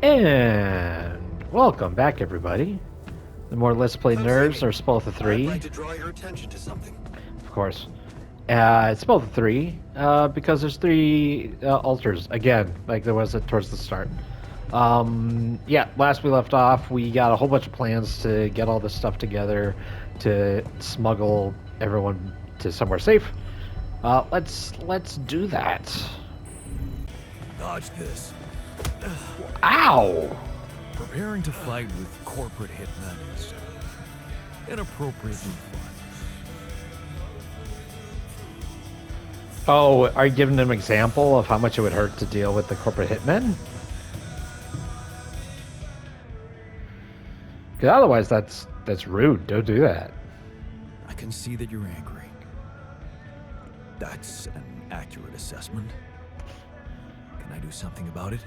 And welcome back, everybody. The more Let's Play nerds are Spell the 3. I'd like to draw your attention to something. Of course. It's Spell the 3, because there's 3 altars, again, like there was towards the start. Yeah, last we left off, we got a whole bunch of plans to get all this stuff together to smuggle everyone to somewhere safe. Let's do that. Dodge this. Ow! Preparing to fight with corporate hitmen is inappropriately fun. Oh, are you giving them an example of how much it would hurt to deal with the corporate hitmen? Because otherwise, that's rude. Don't do that. I can see that you're angry. That's an accurate assessment. Can I do something about it?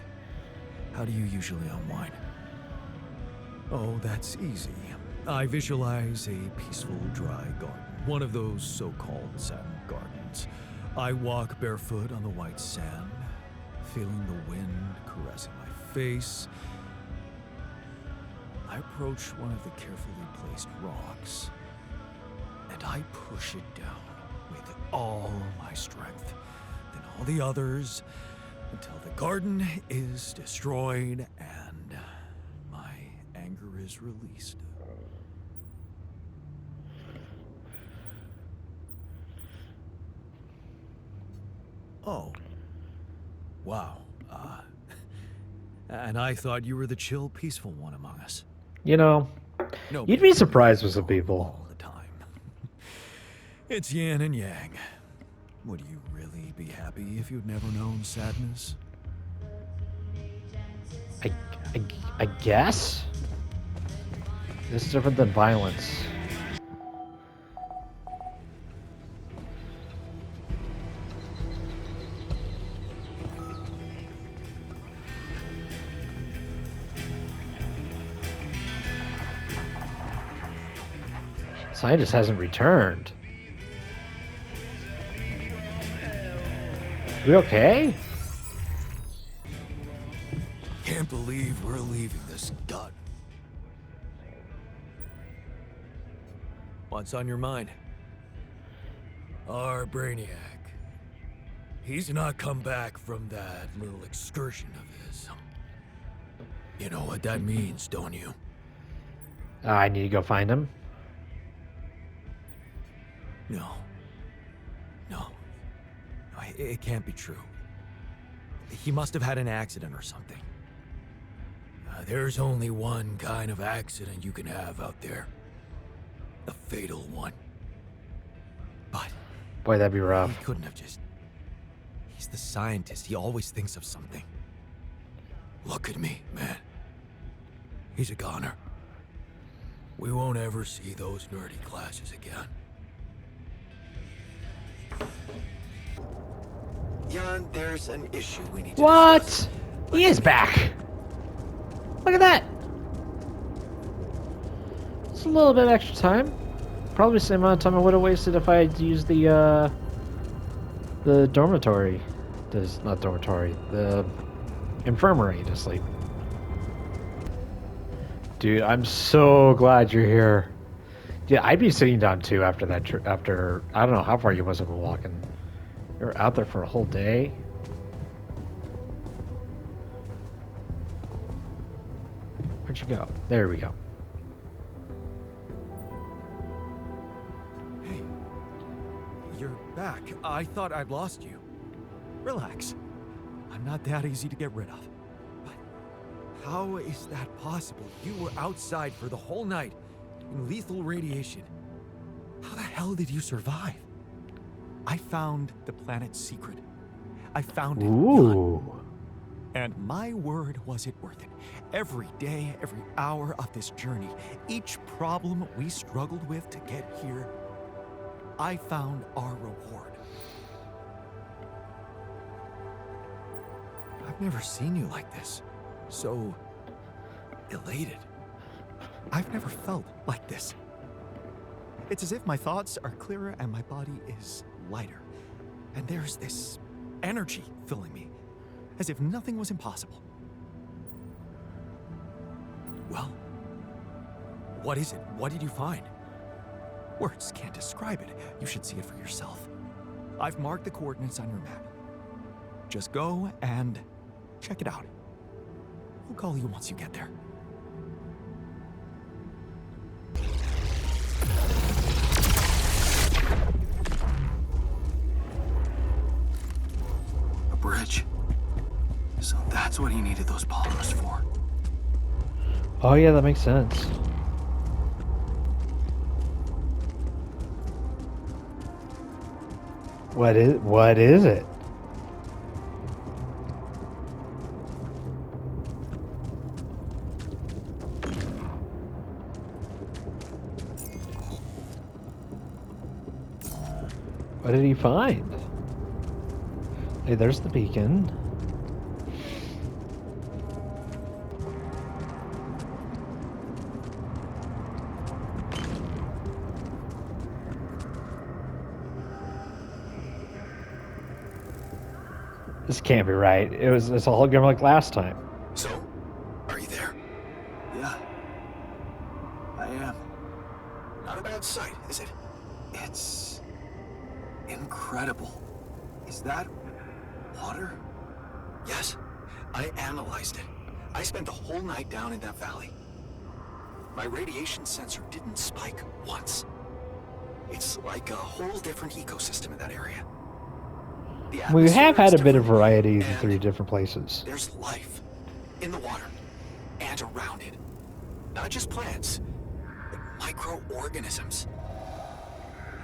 How do you usually unwind? Oh, that's easy. I visualize a peaceful, dry garden. One of those so-called Zen gardens. I walk barefoot on the white sand, feeling the wind caressing my face. I approach one of the carefully placed rocks, and I push it down with all my strength, then all the others, until the garden is destroyed and my anger is released. Oh. Wow. And I thought you were the chill, peaceful one among us. You know, No, you'd be surprised with some people. all the time. It's yin and yang. Would you really be happy if you'd never known sadness? I guess? This is different than violence. Scientist hasn't returned. We okay? Can't believe we're leaving this gut. What's on your mind? Our Brainiac. He's not come back from that little excursion of his. You know what that means, don't you? I need to go find him. No. It can't be true. He must have had an accident or something. There's only one kind of accident you can have out there. A fatal one. But Boy, that'd be rough. he couldn't have just... He's the scientist. He always thinks of something. Look at me, man. He's a goner. We won't ever see those nerdy classes again. Jan, there's an issue we need to What? discuss. He is back. Look at that. It's a little bit extra time. Probably the same amount of time I would have wasted if I had used the dormitory. Not dormitory. The infirmary to sleep. Dude, I'm so glad you're here. Yeah, I'd be sitting down too after that. After I don't know how far you must have been walking. You're out there for a whole day. Where'd you go? There we go. Hey, you're back. I thought I'd lost you. Relax. I'm not that easy to get rid of. But how is that possible? You were outside for the whole night in lethal radiation. How the hell did you survive? I found the planet's secret. I found it. Ooh. And my word, was it worth it. Every day, every hour of this journey, each problem we struggled with to get here, I found our reward. I've never seen you like this. So elated. I've never felt like this. It's as if my thoughts are clearer and my body is lighter. And there's this energy filling me, as if nothing was impossible. Well, what is it? What did you find? Words can't describe it. You should see it for yourself. I've marked the coordinates on your map. Just go and check it out. I'll call you once you get there. A bridge. So that's what he needed those polymers for. Oh yeah, that makes sense. What is it? What did he find? Hey, there's the beacon. This can't be right. It's a hologram like last time. So, are you there? Yeah. I am. Not a bad sight, is it? It's incredible. Is that water? Yes. I analyzed it. I spent the whole night down in that valley. My radiation sensor didn't spike once. It's like a whole different ecosystem in that area. We have had a bit of variety in 3 different places. There's life in the water and around it. Not just plants, but microorganisms.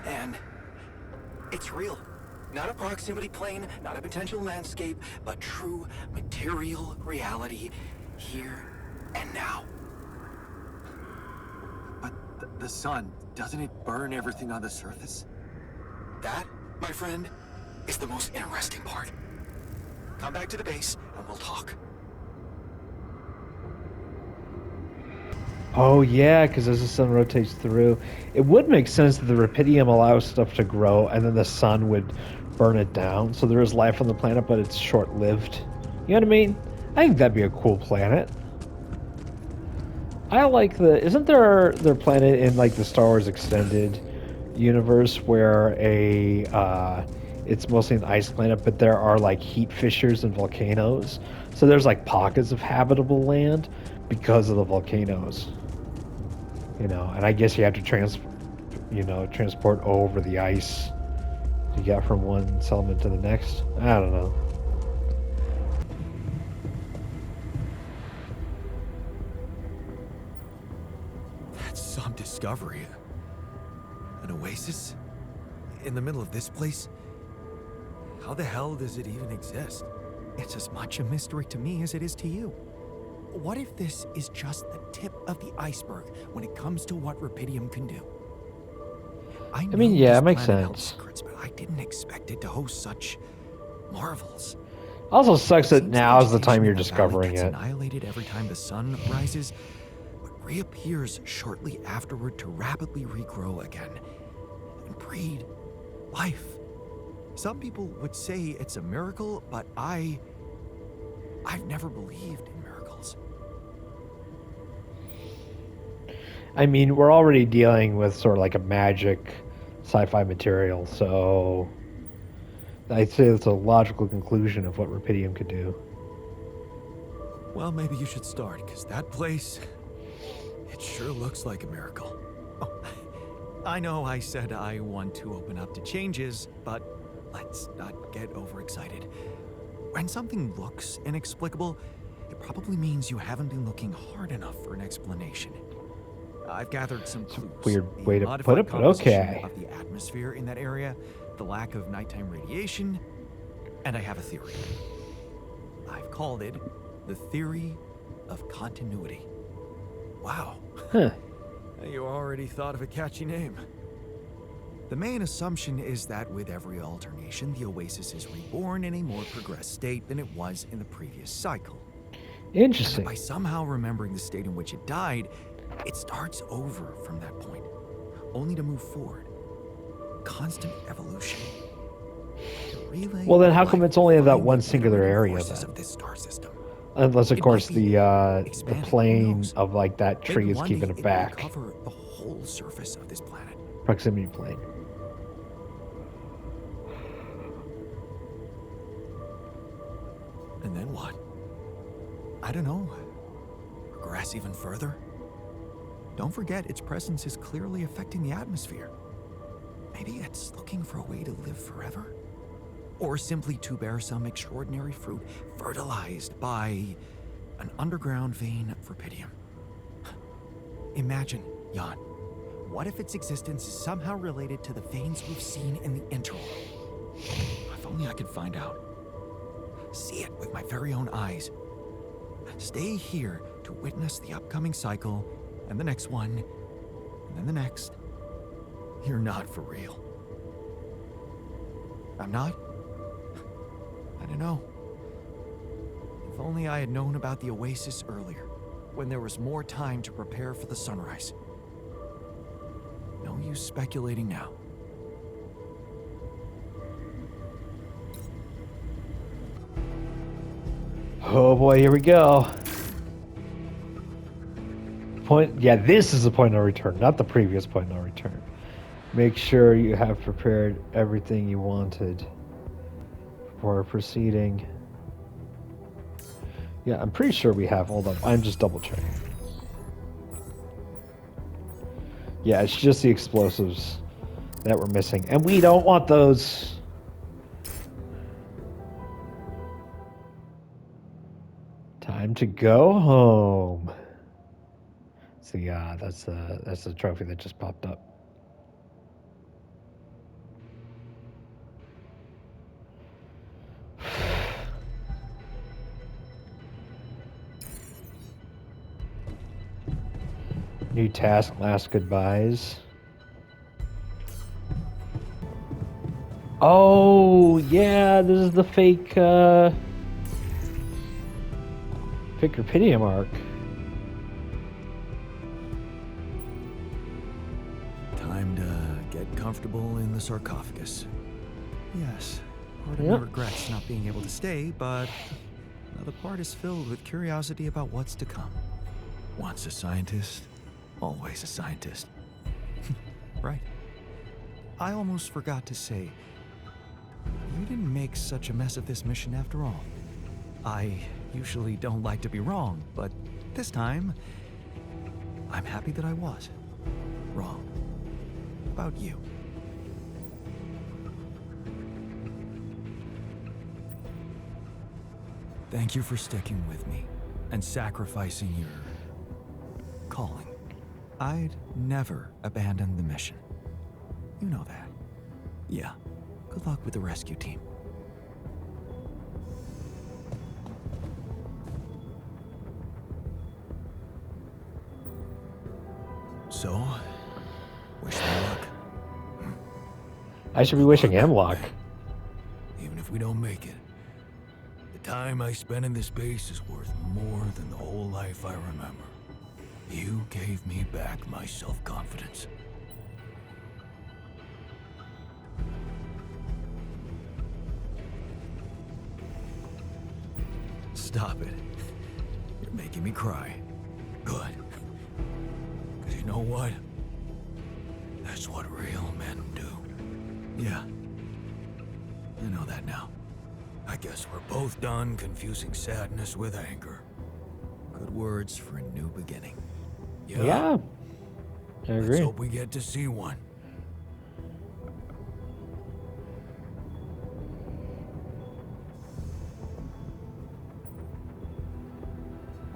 And it's real. Not a proximity plane, not a potential landscape, but true material reality here and now. But the sun, doesn't it burn everything on the surface? That, my friend, is the most interesting part. Come back to the base and we'll talk. Oh yeah, because as the sun rotates through, it would make sense that the rubidium allows stuff to grow, and then the sun would burn it down. So there is life on the planet, but it's short-lived. You know what I mean? I think that'd be a cool planet. I like isn't there their planet in like the Star Wars extended universe where it's mostly an ice planet, but there are like heat fissures and volcanoes. So there's like pockets of habitable land because of the volcanoes. You know, and I guess you have to transport over the ice to get from one settlement to the next. I don't know. That's some discovery. An oasis? In the middle of this place? How the hell does it even exist? It's as much a mystery to me as it is to you. What if this is just the tip of the iceberg when it comes to what rubidium can do? I mean, yeah, this it makes planet held sense. secrets, but I didn't expect it to host such marvels. Also sucks that Seems now is the time vegetation you're in the valley discovering gets it. annihilated every time the sun rises, but reappears shortly afterward to rapidly regrow again and breed life. Some people would say it's a miracle, but I've never believed in miracles. I mean, we're already dealing with sort of like a magic sci-fi material, so I'd say that's a logical conclusion of what rubidium could do. Well, maybe you should start, because that place, it sure looks like a miracle. Oh, I know I said I want to open up to changes, but let's not get overexcited. When something looks inexplicable, it probably means you haven't been looking hard enough for an explanation. I've gathered some clues. Weird The way to modified put it, but composition okay. of the atmosphere in that area, the lack of nighttime radiation, and I have a theory. I've called it the theory of continuity. Wow. Huh. You already thought of a catchy name. The main assumption is that with every alternation, the oasis is reborn in a more progressed state than it was in the previous cycle. Interesting. And by somehow remembering the state in which it died, it starts over from that point, only to move forward. Constant evolution. The relay Well, then of how come life it's only in that find one the singular iterative area, forces then? of this star system. Unless, of It course, might be the expanding, who plane knows? of like that Maybe tree is one keeping day it it back. will cover the whole surface of this planet. Proximity plane. And then what? I don't know. Progress even further? Don't forget, its presence is clearly affecting the atmosphere. Maybe it's looking for a way to live forever? Or simply to bear some extraordinary fruit fertilized by an underground vein of rubidium. Imagine, Jan, what if its existence is somehow related to the veins we've seen in the interval? If only I could find out. See it with my very own eyes. Stay here to witness the upcoming cycle, and the next one, and then the next. You're not for real. I'm not? I don't know. If only I had known about the oasis earlier, when there was more time to prepare for the sunrise. No use speculating now. Oh boy, here we go. Yeah, this is the point of return, not the previous point of return. Make sure you have prepared everything you wanted before proceeding. Yeah, I'm pretty sure we have. Hold on, I'm just double checking. Yeah, it's just the explosives that we're missing, and we don't want those. Time to go home. See, that's the trophy that just popped up. New task, last goodbyes. Oh, yeah, this is the fake rubidium arc. Time to get comfortable in the sarcophagus. Yes, part of me Yep. regrets not being able to stay, but another part is filled with curiosity about what's to come. Once a scientist, always a scientist. Right. I almost forgot to say, you didn't make such a mess of this mission after all. I usually don't like to be wrong, but this time, I'm happy that I was wrong about you. Thank you for sticking with me and sacrificing your calling. I'd never abandon the mission. You know that. Yeah. Good luck with the rescue team. So, wish me luck. I should be wishing him luck. Even if we don't make it, the time I spent in this base is worth more than the whole life I remember. You gave me back my self-confidence. Stop it. You're making me cry. Good. Because you know what? That's what real men do. Yeah. I know that now. I guess we're both done confusing sadness with anger. Good words for a new beginning. Yeah, I Let's agree. hope we get to see one.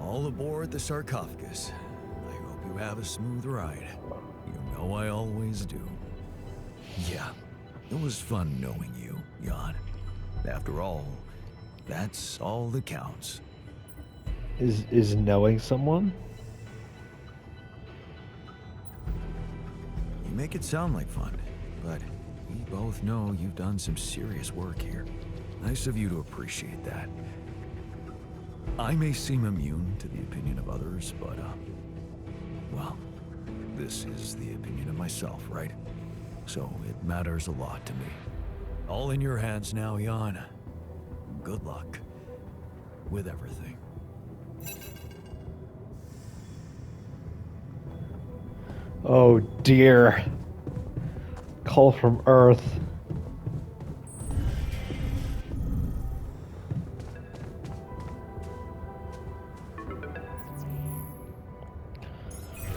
All aboard the sarcophagus. I hope you have a smooth ride. You know I always do. Yeah, it was fun knowing you, Jan. After all, that's all that counts. Is knowing someone? You make it sound like fun, but we both know you've done some serious work here. Nice of you to appreciate that. I may seem immune to the opinion of others, but, well, this is the opinion of myself, right? So it matters a lot to me. All in your hands now, Jan. Good luck with everything. Oh dear. Call from Earth.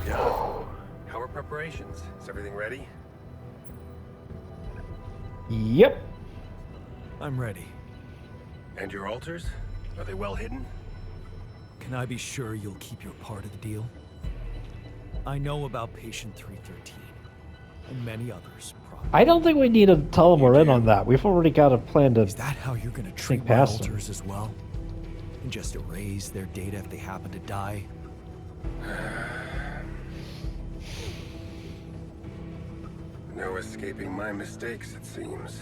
How are preparations? Is everything ready? Yep. I'm ready. And your altars? Are they well hidden? Can I be sure you'll keep your part of the deal? I know about Patient 313, and many others, probably. I don't think we need to tell them You we're in do? on that. We've already got a plan to... Is that how you're gonna treat my past them. alters as well? And just erase their data if they happen to die? No escaping my mistakes, it seems.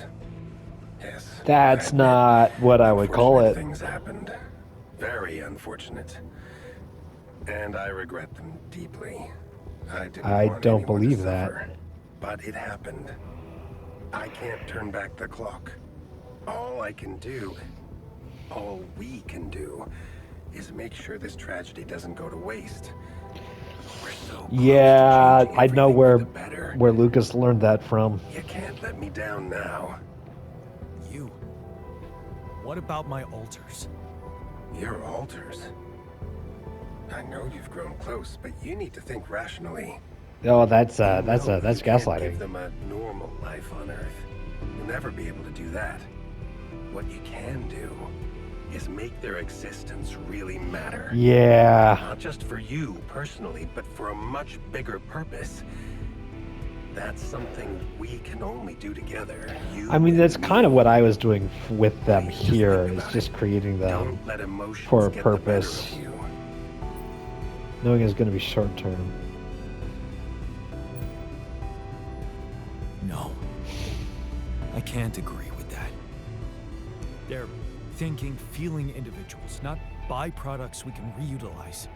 Yes. That's I admit, not what I would call unfortunate it. Things happened. Very unfortunate. And I regret them deeply. I didn't I want don't anyone to believe that. suffer, but it happened. I can't turn back the clock. All I can do, all we can do, is make sure this tragedy doesn't go to waste. We're so close to Yeah, changing I know everything for the better. where Lucas learned that from. You can't let me down now. You. What about my alters? Your altars. I know you've grown close, but you need to think rationally. Oh, that's You know that's you can't give gaslighting. them a normal life on Earth. You'll never be able to do that. What you can do is make their existence really matter. Yeah. Not just for you personally, but for a much bigger purpose. That's something we can only do together. You I mean, and that's me. kind of what I was doing with them Just here, think is about just it. creating them Don't let emotions for a get the better purpose. of you. knowing it's going to be short term. No. I can't agree with that. They're thinking, feeling individuals, not byproducts we can reutilize.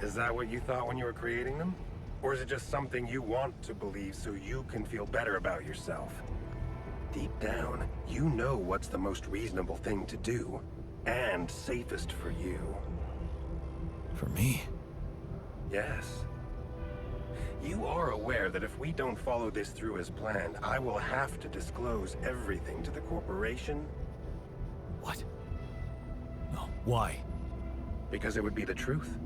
Is that what you thought when you were creating them? Or is it just something you want to believe so you can feel better about yourself? Deep down, you know what's the most reasonable thing to do, and safest for you. For me? Yes. You are aware that if we don't follow this through as planned, I will have to disclose everything to the corporation? What? No. Why? Because it would be the truth.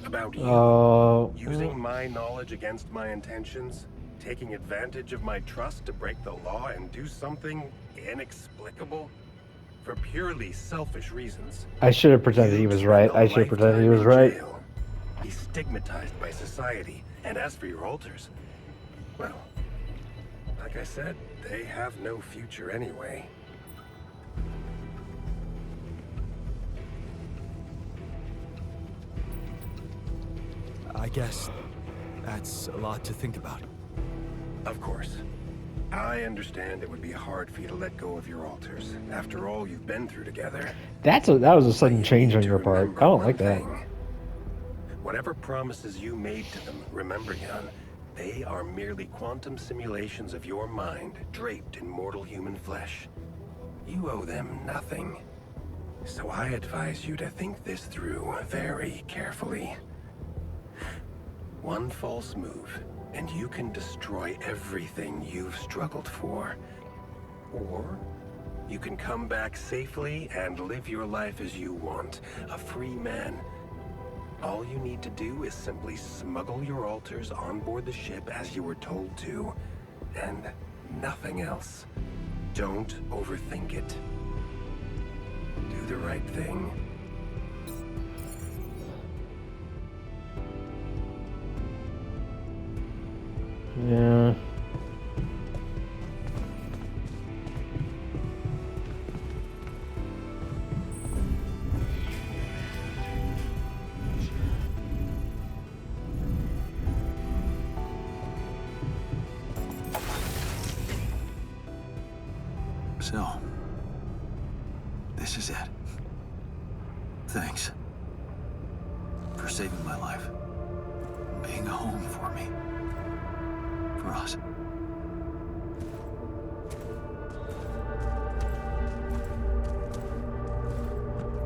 About you. Using my knowledge against my intentions, taking advantage of my trust to break the law and do something inexplicable for purely selfish reasons. I should have pretended he was right. I should have pretended he was right. He's stigmatized by society. And as for your alters, well, like I said, they have no future anyway. I guess that's a lot to think about. Of course. I understand it would be hard for you to let go of your alters after all you've been through together. That was a sudden But you change need on to your part. I remember don't one like that. thing. Whatever promises you made to them, remember, Jan, they are merely quantum simulations of your mind, draped in mortal human flesh. You owe them nothing. So I advise you to think this through very carefully. One false move, and you can destroy everything you've struggled for. Or you can come back safely and live your life as you want, a free man. All you need to do is simply smuggle your alters on board the ship as you were told to, and nothing else. Don't overthink it. Do the right thing. Yeah. So, this is it. Thanks for saving my life, being a home for me, for us.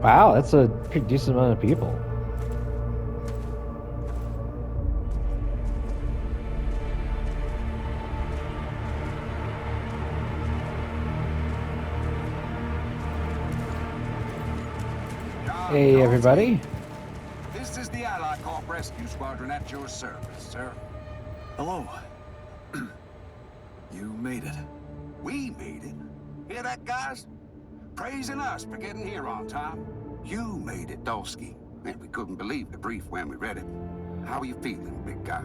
Wow, that's a pretty decent amount of people. Hey, everybody. This is the Allied Corp Rescue Squadron at your service, sir. Hello. You made it. We made it. Hear that, guys? Praising us for getting here on time. You made it, Dolsky. And we couldn't believe the brief when we read it. How are you feeling, big guy?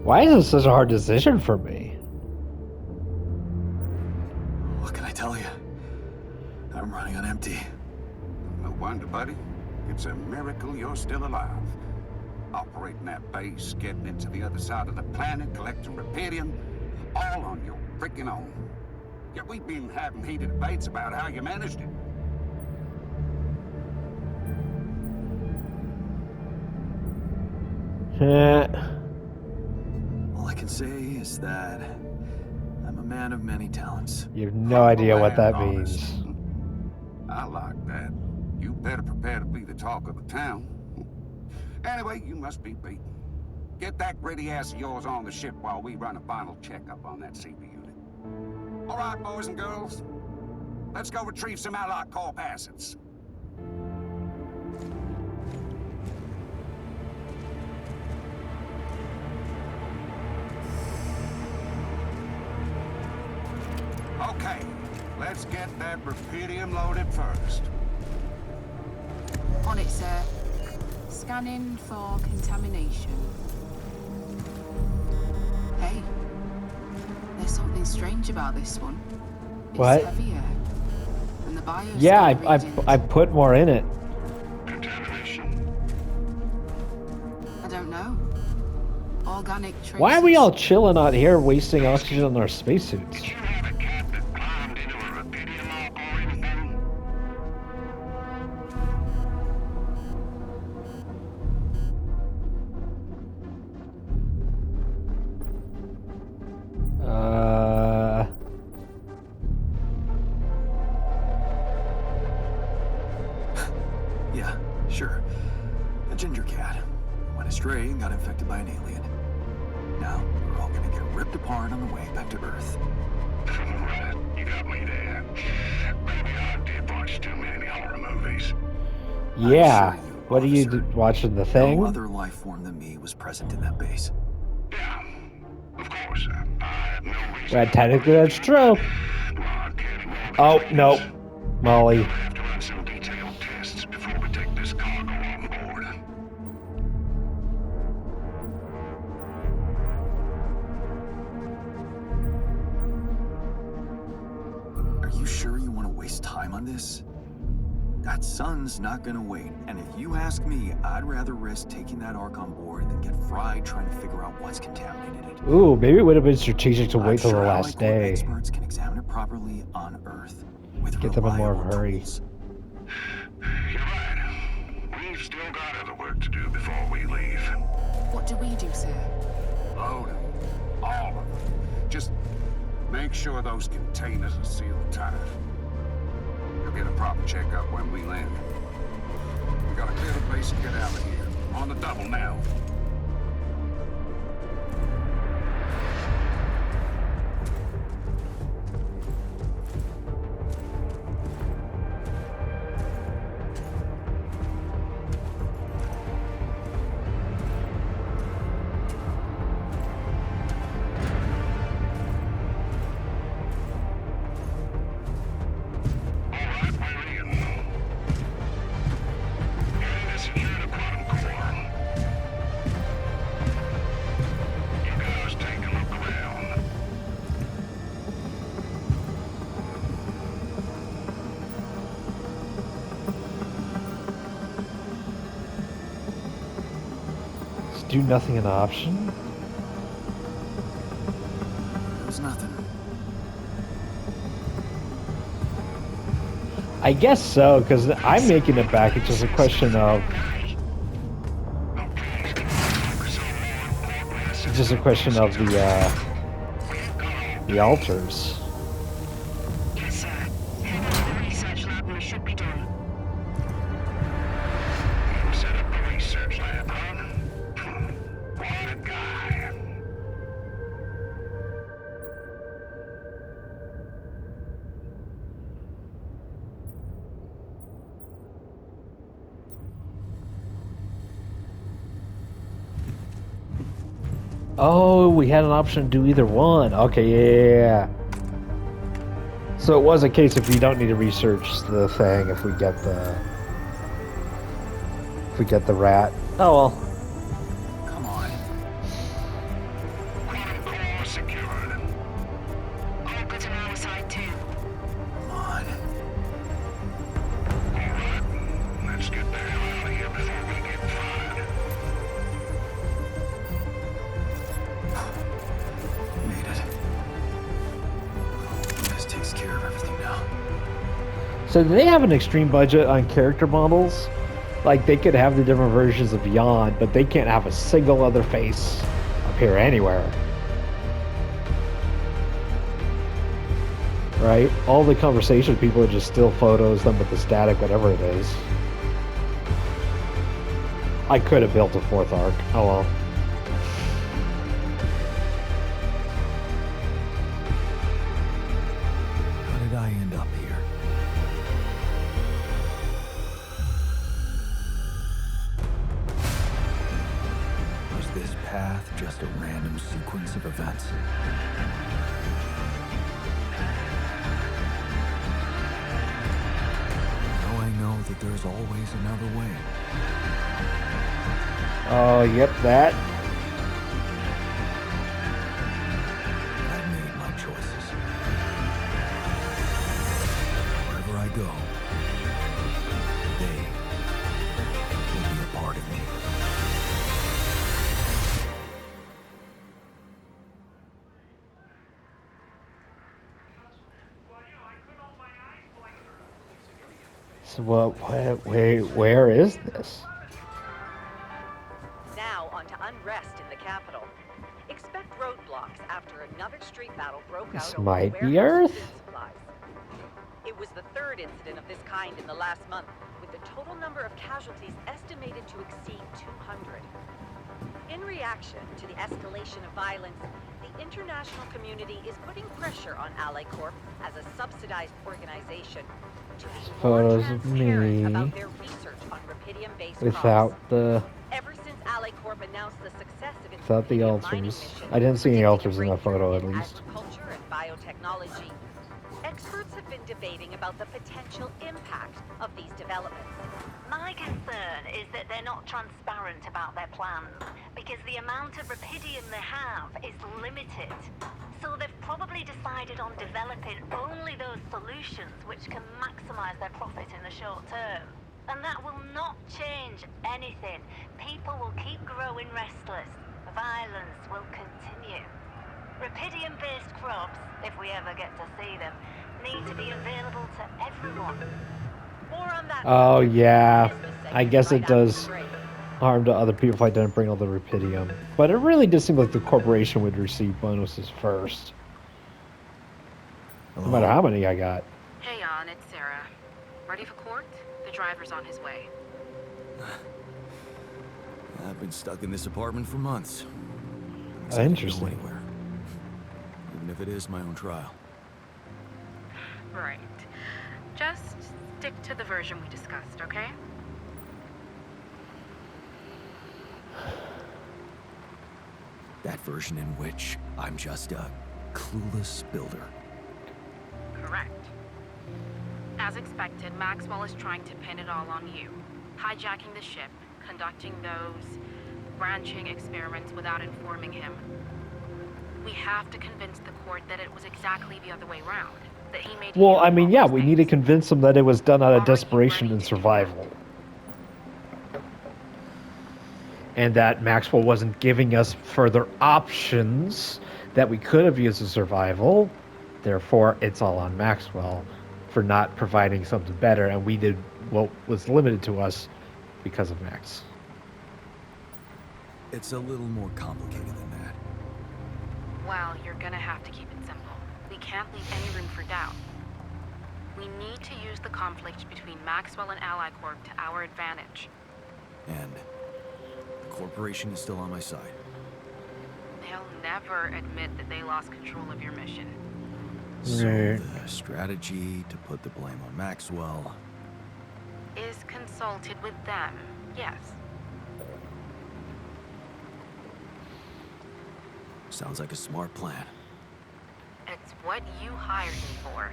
Why is this such a hard decision for me? What can I tell you? I'm running on empty. No wonder, buddy. It's a miracle you're still alive. Operating that base, getting into the other side of the planet, collecting Repedium, all on your freaking own. Yet we've been having heated debates about how you managed it. All I can say is that I'm a man of many talents. You have no idea what that Humble and honest. means. I like that. You better prepare to be the talk of the town. Anyway, you must be beaten. Get that gritty ass of yours on the ship while we run a final checkup on that CB unit. All right, boys and girls. Let's go retrieve some Allied Corp assets. Okay, let's get that Repedium loaded first. On it, sir. Scanning for contamination. Hey, there's something strange about this one. It's What? heavier. And the bios Yeah, don't I read it. I put more in it. Contamination. I don't know. Organic traces. Why are we all chilling out here wasting oxygen on our spacesuits? You have a cat that climbed into a Repedium arc or anything? Yeah, sure. A ginger cat. Went astray and got infected by an alien. Now, we're all gonna get ripped apart on the way back to Earth. Right, you got me there. Maybe I did watch too many horror movies. Yeah. assure you, What are you officer, watching the No thing? other life form than me was present in that base. Yeah, of course. I have no reason. Well, technically that's true. Well, I can't imagine Oh, things. no. Molly. We'll have to run some detailed tests before we take this cargo on board. Are you sure you want to waste time on this? That sun's not gonna wait, and if you ask me, I'd rather risk taking that arc on board than get fried trying to figure out what's contaminated it. Ooh, maybe it would have been strategic to I'm wait till the sure last Allied Corp day. experts can examine it properly on Earth with Get them in more of a reliable hurry. tools. You're right. We've still got other work to do before we leave. What do we do, sir? Load them. All of them. Just make sure those containers are sealed tight. You'll get a proper checkup when we land. We gotta clear the base and get out of here. On the double now. Is do nothing an option? There's nothing. I guess so, because I'm making it back. It's just a question of. It's just a question of the altars. Yes, sir. Head to the research lab and it should be done. Set up a research lab, huh? What a guy. Oh, we had an option to do either one. Okay, yeah. So it was a case if you don't need to research the thing if we get the rat. Oh well. Come on. Core secured. All good on our side too. Come on. Alright, let's get the hell out of here before we get fired. Made it. This takes care of everything now. So do they have an extreme budget on character models? Like they could have the different versions of Beyond, but they can't have a single other face appear anywhere. Right? All the conversation people are just still photos, them with the static, whatever it is. I could have built a fourth arc. Oh well. How did I end up here? Was this path just a random sequence of events? Now I know that there's always another way. Oh, yep, that. I've made my choices. Wherever I go, they will be a part of me. So where is this? Now on to unrest in the capital. Expect roadblocks after another street battle broke This out over might the be warehouse Earth. of food supplies. It was the third incident of this kind in the last month, with the total number of casualties estimated to exceed 200. In reaction to the escalation of violence, the international community is putting pressure on Ally Corp as a subsidized organization to be more Photos of transparent me about their research on rupidium-based without crops. the Ever since Ally Corp announced the success of its without the rupidium mining altars. mission, I didn't see any predicting a altars in that photo, at breakthrough in least. agriculture and biotechnology, experts have been debating about the potential impact of these developments. My concern is that they're not transparent about their plans, because the amount of rupidium they have is limited. So they've probably decided on developing only those solutions which can maximize their profit in the short term. And that will not change anything. People will keep growing restless. Violence will continue. Rupidium-based crops, if we ever get to see them, need to be available to everyone. More on that. Oh yeah, Business I segment guess right it after does the break. harm to other people if I didn't bring all the rupidium. But it really did seem like the corporation would receive bonuses first, no matter how many I got. Hey, An, it's Sarah. Ready for court? The driver's on his way. I've been stuck in this apartment for months. I'm excited to go Interesting. anywhere. Even if it is my own trial. Right. Just stick to the version we discussed, okay? That version in which I'm just a clueless builder. Correct. As expected, Maxwell is trying to pin it all on you. Hijacking the ship, conducting those branching experiments without informing him. We have to convince the court that it was exactly the other way around. That he made Well, you I mean, all yeah, those we need to things. convince them that it was done out Are of you desperation ready and to do survival. And that Maxwell wasn't giving us further options that we could have used as survival. Therefore, it's all on Maxwell for not providing something better, and we did what was limited to us because of Max. It's a little more complicated than that. Well, you're gonna have to keep it simple. We can't leave any room for doubt. We need to use the conflict between Maxwell and Ally Corp to our advantage. And the corporation is still on my side. They'll never admit that they lost control of your mission. So Right. the strategy to put the blame on Maxwell. Is consulted with them, yes. Sounds like a smart plan. It's what you hired me for.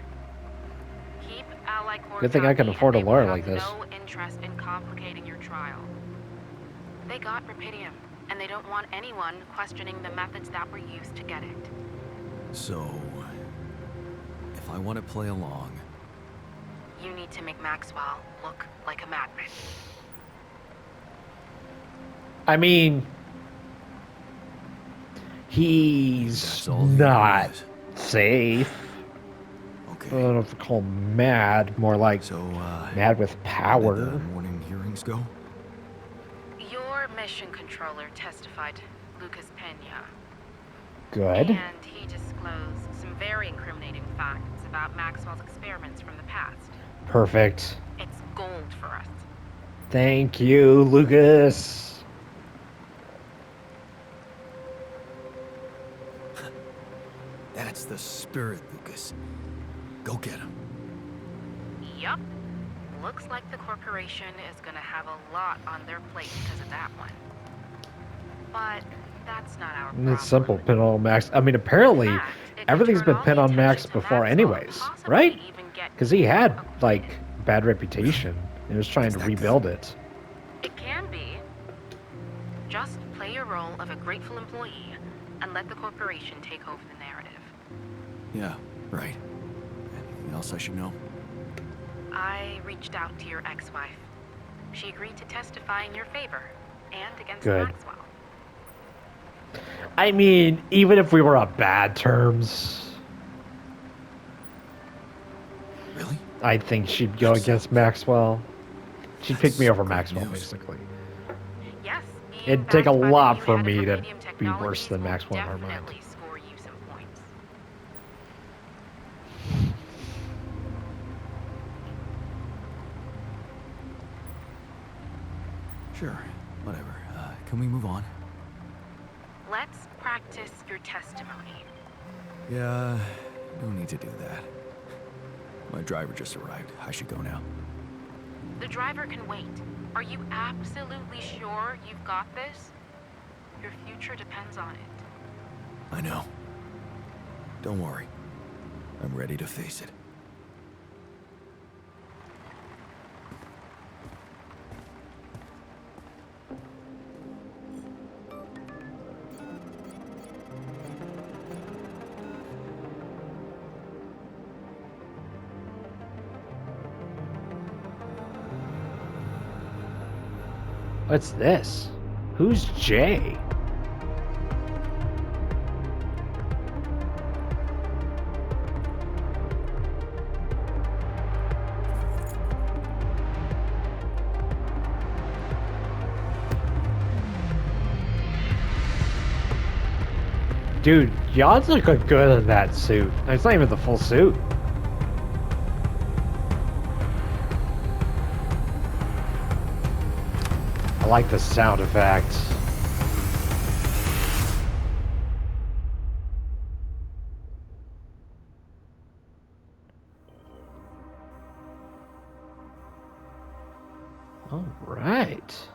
Keep Ally Corps Good thing I can happy, afford a and they lawyer will like have this. no interest in complicating your trial. They got Rapidium, and they don't want anyone questioning the methods that were used to get it. So, if I want to play along, You need to make Maxwell look like a madman. I mean, he's that's all the not order is. safe. I Okay. don't know if to call him mad, more like So, mad with how did power. the morning hearings go? Your mission controller testified, Lucas Pena. Good. And he disclosed some very incriminating facts about Maxwell's experiments from the past. Perfect. It's gold for us. Thank you, Lucas. That's the spirit, Lucas. Go get him. Yup. Looks like the corporation is gonna have a lot on their plate because of that one. But that's not our problem. It's simple. Pin on Max. I mean, apparently, In fact, it could everything's turn been all pinned the on Max attention to before, Maxwell, anyways, possibly right? even get Because he had acquitted. like bad reputation. He was trying to that rebuild it. It can be. Just play your role of a grateful employee and let the corporation take over the narrative. Yeah, right. Anything else I should know? I reached out to your ex-wife. She agreed to testify in your favor and against Good. Maxwell. I mean, even if we were on bad terms, Really? I think she'd go against Maxwell. She'd pick me over Good Maxwell, news. basically. Yes, being It'd take a backed by the lot new for head of me to Rapidium be worse than Technologies Maxwell in her will mind. definitely score you some points. Sure. Whatever. Can we move on? Let's practice your testimony. Yeah, no need to do that. My driver just arrived. I should go now. The driver can wait. Are you absolutely sure you've got this? Your future depends on it. I know. Don't worry. I'm ready to face it. What's this? Who's Jay? Dude, y'all's looking good in that suit. It's not even the full suit. I like the sound effects. All right.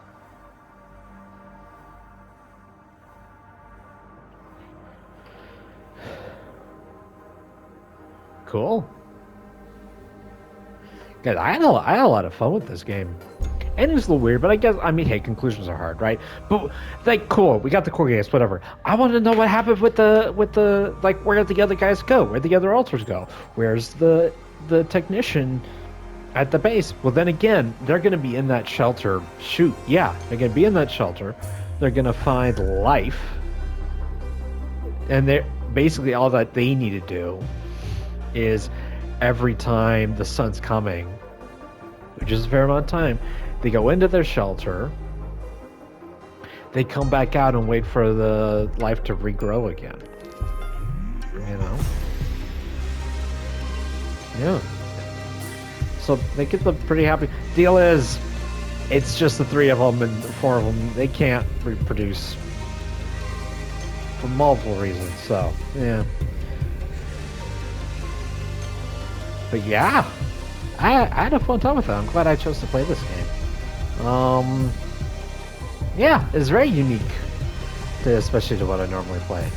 Cool. Guys, I had a lot of fun with this game. And it was a little weird, but I guess, I mean, hey, conclusions are hard, right? But, like, cool, we got the core games, whatever. I want to know what happened with the, like, where the other guys go? Where the other alters go? Where's the technician at the base? Well, then again, they're going to be in that shelter. Shoot, yeah, they're going to be in that shelter. They're going to find life. And they're basically all that they need to do is every time the sun's coming, which is a fair amount of time, they go into their shelter, they come back out and wait for the life to regrow again. You know? Yeah. So they get them pretty happy. Deal is, it's just the 3 of them and the 4 of them. They can't reproduce for multiple reasons, so, yeah. But yeah, I had a fun time with it. I'm glad I chose to play this game. Yeah, it's very unique, especially to what I normally play.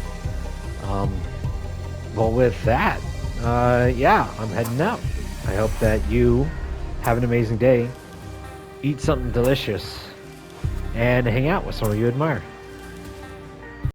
Well, with that, yeah, I'm heading out. I hope that you have an amazing day, eat something delicious, and hang out with someone you admire.